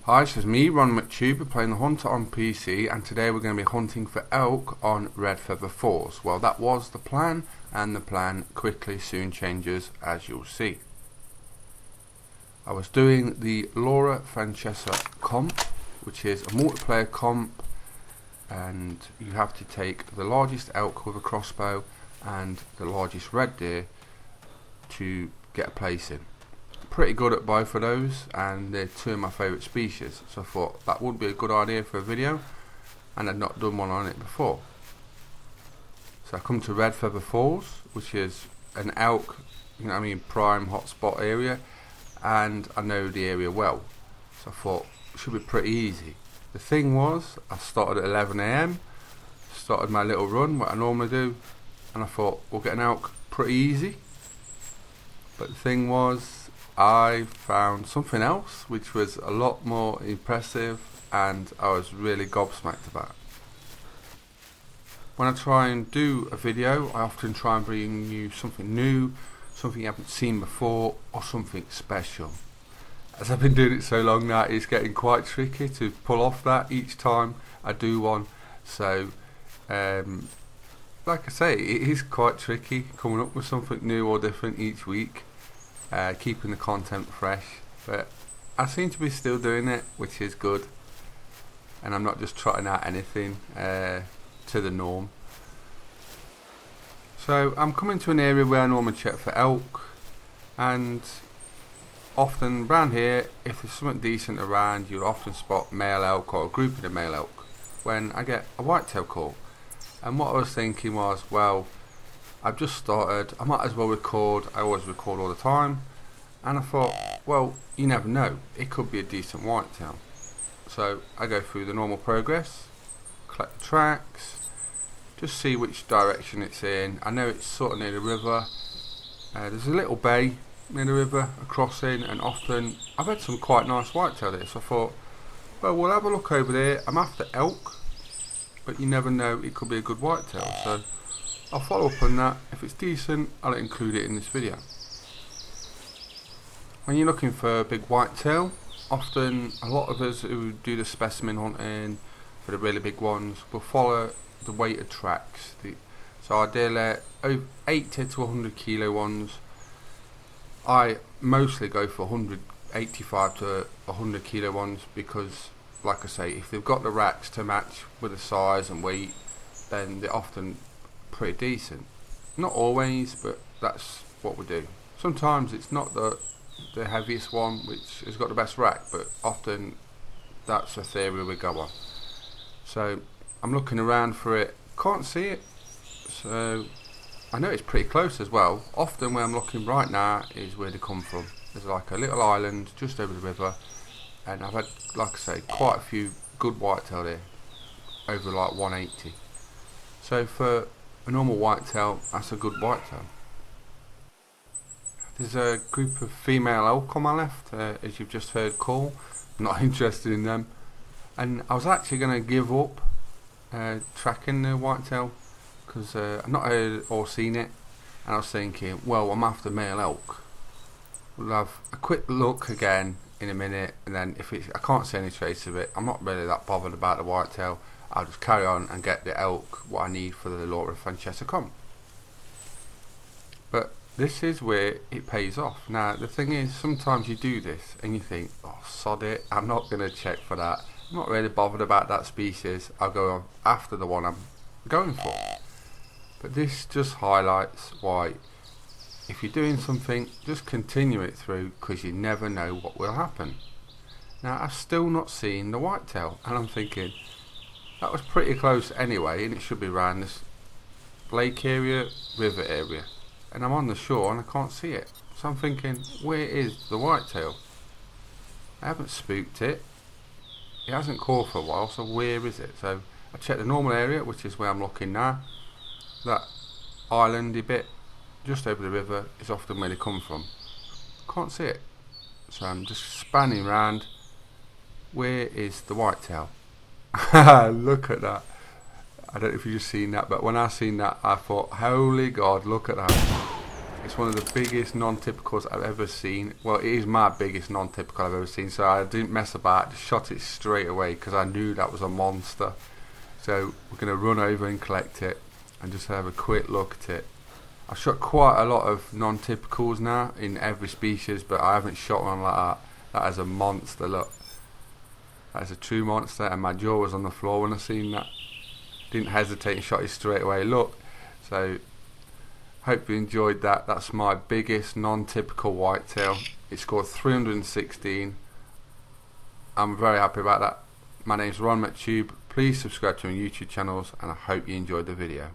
Hi, this is me, ronMctube, playing the Hunter on PC, and today we're going to be hunting for elk on Red Feather Falls. Well, that was the plan, and the plan quickly soon changes, as you'll see. I was doing the Laura Francesa comp, which is a multiplayer comp, and you have to take the largest elk with a crossbow and the largest red deer to get a place in. Pretty good at both of those, and they're two of my favourite species, so I thought that would be a good idea for a video, and I'd not done one on it before. So I come to Red Feather Falls, which is an elk, prime hotspot area, and I know the area well, so I thought it should be pretty easy. The thing was, I started at 11 AM, started my little run, what I normally do, and I thought we'll get an elk pretty easy. But the thing was, I found something else which was a lot more impressive, and I was really gobsmacked about. When I try and do a video, I often try and bring you something new, something you haven't seen before, or something special. As I've been doing it so long now, it's getting quite tricky to pull off that each time I do one. So like I say, it is quite tricky coming up with something new or different each week. Keeping the content fresh, but I seem to be still doing it, which is good, and I'm not just trotting out anything to the norm. So I'm coming to an area where I normally check for elk, and often around here, if there's something decent around, you'll often spot male elk or a group of the male elk when I get a whitetail call. And what I was thinking was, well, I've just started, I might as well record. I always record all the time, and I thought, well, you never know, it could be a decent whitetail. So I go through the normal progress, collect the tracks, just see which direction it's in. I know it's sort of near the river. There's a little bay near the river, a crossing, and often I've had some quite nice whitetail there, so I thought, well, we'll have a look over there. I'm after elk, but you never know, it could be a good whitetail, so I'll follow up on that. If it's decent, I'll include it in this video. When you're looking for a big whitetail, often a lot of us who do the specimen hunting for the really big ones will follow the weighted tracks. So ideally 80 to 100 kilo ones. I mostly go for 185 to 100 kilo ones because, like I say, if they've got the racks to match with the size and weight, then they're often pretty decent. Not always, but that's what we do. Sometimes it's not the heaviest one which has got the best rack, but often that's a theory we go on. So I'm looking around for it, can't see it, so I know it's pretty close as well. Often where I'm looking right now is where they come from. There's like a little island just over the river, and I've had, like I say, quite a few good whitetail there, over like 180. So for a normal whitetail, that's a good whitetail. There's a group of female elk on my left, as you've just heard call. I'm not interested in them, and I was actually going to give up tracking the whitetail because I've not heard or seen it, and I was thinking, well, I'm after male elk. We'll have a quick look again in a minute, and then if I can't see any trace of it, I'm not really that bothered about the whitetail. I'll just carry on and get the elk what I need for the Laura Francesa comp. But this is where it pays off. Now the thing is, sometimes you do this and you think, oh sod it, I'm not going to check for that, I'm not really bothered about that species, I'll go on after the one I'm going for. But this just highlights why, if you're doing something, just continue it through, because you never know what will happen. Now I've still not seen the whitetail, and I'm thinking, that was pretty close anyway, and it should be around this lake area, river area, and I'm on the shore and I can't see it. So I'm thinking, where is the whitetail? I haven't spooked it, it hasn't called for a while, so where is it? So I check the normal area, which is where I'm looking now. That islandy bit just over the river is often where they come from. Can't see it, so I'm just spanning around. Where is the whitetail? Look at that. I don't know if you've just seen that, but when I seen that, I thought, holy God, look at that. It's one of the biggest non-typicals I've ever seen. Well, it is my biggest non-typical I've ever seen, so I didn't mess about, just shot it straight away because I knew that was a monster. So we're going to run over and collect it and just have a quick look at it. I've shot quite a lot of non-typicals now in every species, but I haven't shot one like that. That is a monster, look. That is a true monster, and my jaw was on the floor when I seen that. Didn't hesitate and shot it straight away, look. So hope you enjoyed that. That's my biggest non-typical whitetail. It scored 316. I'm very happy about that. My name's ronMctube. Please subscribe to my YouTube channels, and I hope you enjoyed the video.